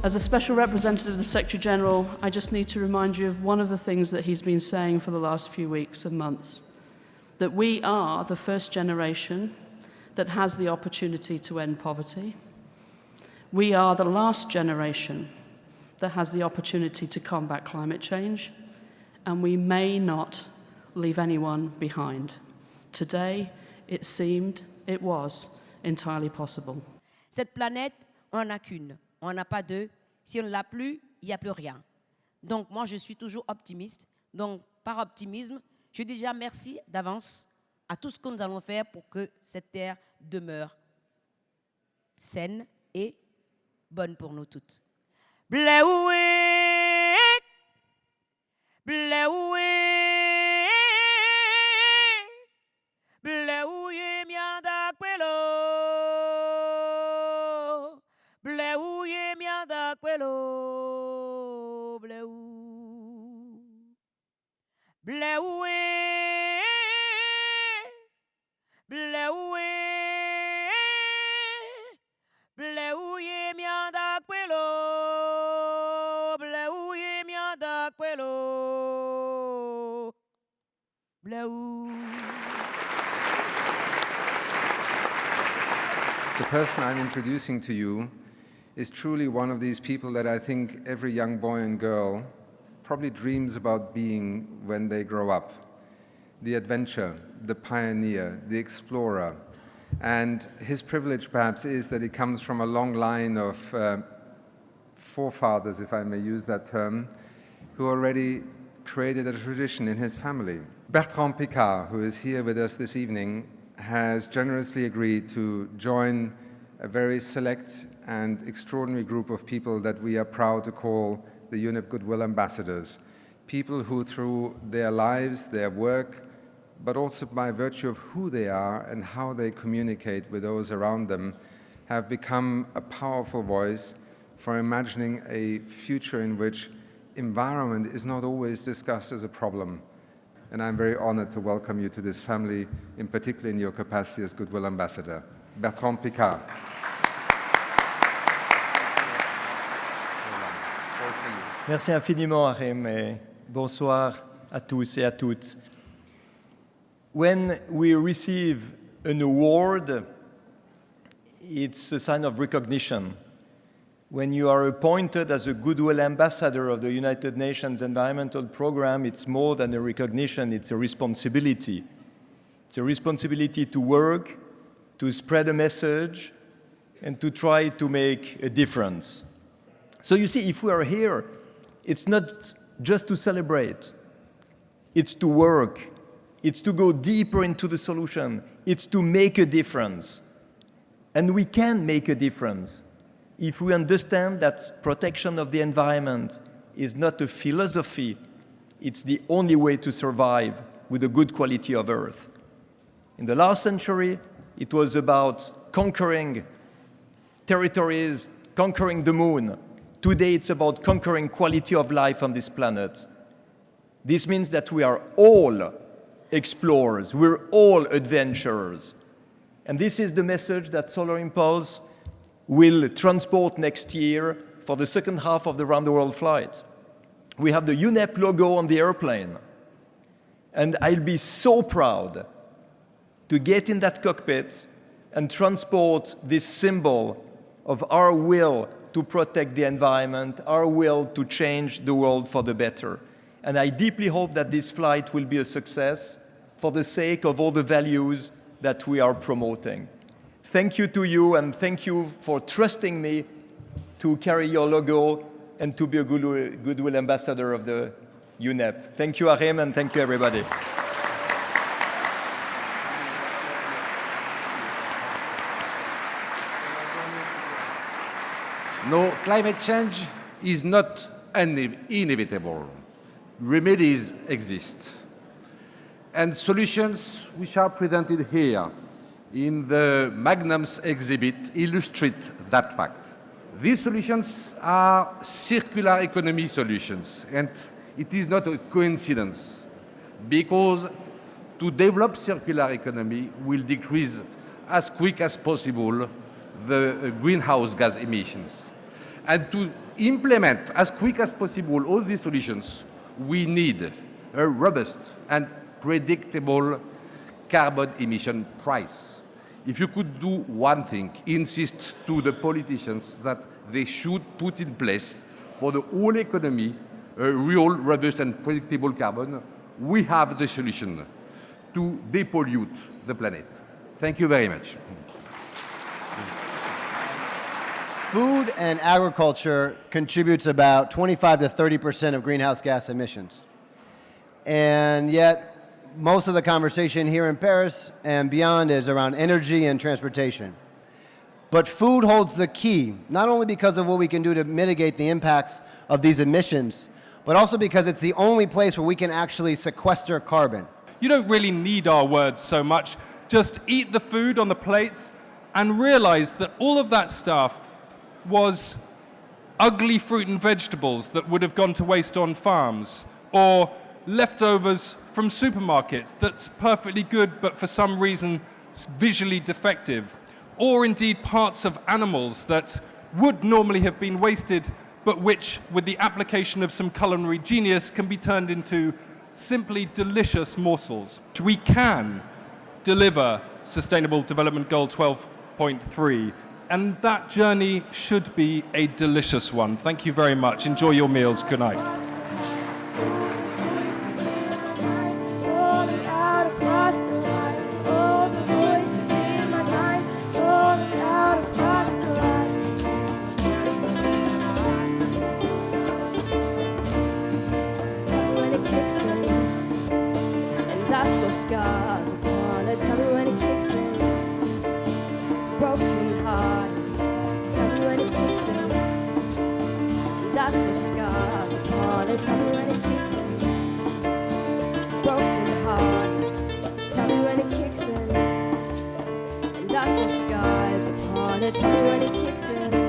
As a special representative of the Secretary General, I just need to remind you of one of the things that he's been saying for the last few weeks and months, that we are the first generation that has the opportunity to end poverty. We are the last generation that has the opportunity to combat climate change, and we may not leave anyone behind. Today, it seemed, it was entirely possible. Cette planète, on n'en a qu'une, on n'en a pas deux. Si on ne l'a plus, il n'y a plus rien. Donc moi, je suis toujours optimiste. Donc par optimisme, je dis déjà merci d'avance à tout ce que nous allons faire pour que cette terre demeure saine et bonne pour nous toutes. Bleué, bleué, bleué, mianda quello, bleué, mianda quello, bleu, bleué, bleué, bleué, mianda quello, bleué, mianda quello, bleu. The person I'm introducing to you is truly one of these people that I think every young boy and girl probably dreams about being when they grow up. The adventure, the pioneer, the explorer. And his privilege perhaps is that he comes from a long line of forefathers, if I may use that term, who already created a tradition in his family. Bertrand Piccard, who is here with us this evening, has generously agreed to join a very select and extraordinary group of people that we are proud to call the UNEP Goodwill Ambassadors. People who through their lives, their work, but also by virtue of who they are and how they communicate with those around them, have become a powerful voice for imagining a future in which environment is not always discussed as a problem. And I'm very honored to welcome you to this family, in particular in your capacity as Goodwill Ambassador. Bertrand Piccard. Merci infiniment, Arim, et bonsoir à tous et à toutes. When we receive an award, it's a sign of recognition. When you are appointed as a Goodwill Ambassador of the United Nations Environmental Programme, it's more than a recognition, it's a responsibility. It's a responsibility to work, to spread a message, and to try to make a difference. So you see, if we are here, it's not just to celebrate, it's to work, it's to go deeper into the solution, it's to make a difference. And we can make a difference if we understand that protection of the environment is not a philosophy, it's the only way to survive with a good quality of earth. In the last century, it was about conquering territories, conquering the moon. Today, it's about conquering quality of life on this planet. This means that we are all explorers, we're all adventurers. And this is the message that Solar Impulse will transport next year for the second half of the Round the World flight. We have the UNEP logo on the airplane. And I'll be so proud to get in that cockpit and transport this symbol of our will to protect the environment, our will to change the world for the better. And I deeply hope that this flight will be a success for the sake of all the values that we are promoting. Thank you to you, and thank you for trusting me to carry your logo and to be a Goodwill Ambassador of the UNEP. Thank you, Arim, and thank you, everybody. No, climate change is not inevitable. Remedies exist. And solutions which are presented here in the Magnum's exhibit illustrate that fact. These solutions are circular economy solutions, and it is not a coincidence, because to develop circular economy will decrease as quick as possible the greenhouse gas emissions. And to implement as quick as possible all these solutions, we need a robust and predictable carbon emission price. If you could do one thing, insist to the politicians that they should put in place for the whole economy a real, robust and predictable carbon, we have the solution to depollute the planet. Thank you very much. Food and agriculture contributes about 25 to 30% of greenhouse gas emissions. And yet, most of the conversation here in Paris and beyond is around energy and transportation. But food holds the key, not only because of what we can do to mitigate the impacts of these emissions, but also because it's the only place where we can actually sequester carbon. You don't really need our words so much. Just eat the food on the plates and realize that all of that stuff was ugly fruit and vegetables that would have gone to waste on farms, or leftovers from supermarkets that's perfectly good but for some reason visually defective, or indeed parts of animals that would normally have been wasted but which, with the application of some culinary genius, can be turned into simply delicious morsels. We can deliver Sustainable Development Goal 12.3, and that journey should be a delicious one. Thank you very much. Enjoy your meals. Good night. Scars upon it, tell me when it kicks in. Broken heart, tell me when it kicks in. And I saw scars upon it, tell me when it kicks in. Broken heart, tell me when it kicks in. And I saw scars upon it, tell me when it kicks in.